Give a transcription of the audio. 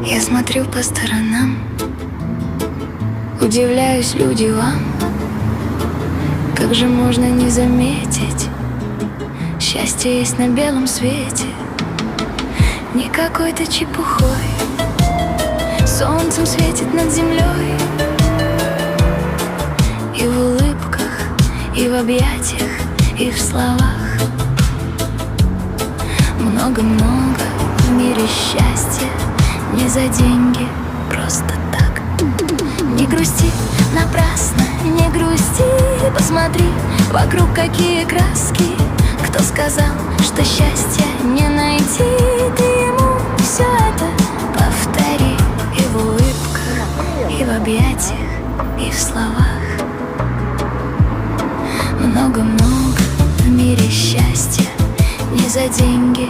Я смотрю по сторонам, удивляюсь, люди, вам. Как же можно не заметить, счастье есть на белом свете, не какой-то чепухой. Солнцем светит над землей, и в улыбках, и в объятиях, и в словах. Много-много в мире счастья, не за деньги, просто так. Не грусти напрасно, не грусти, посмотри вокруг какие краски. Кто сказал, что счастья не найти? Ты ему все это повтори, и в улыбках, и в объятиях, и в словах. Много-много в мире счастья, не за деньги,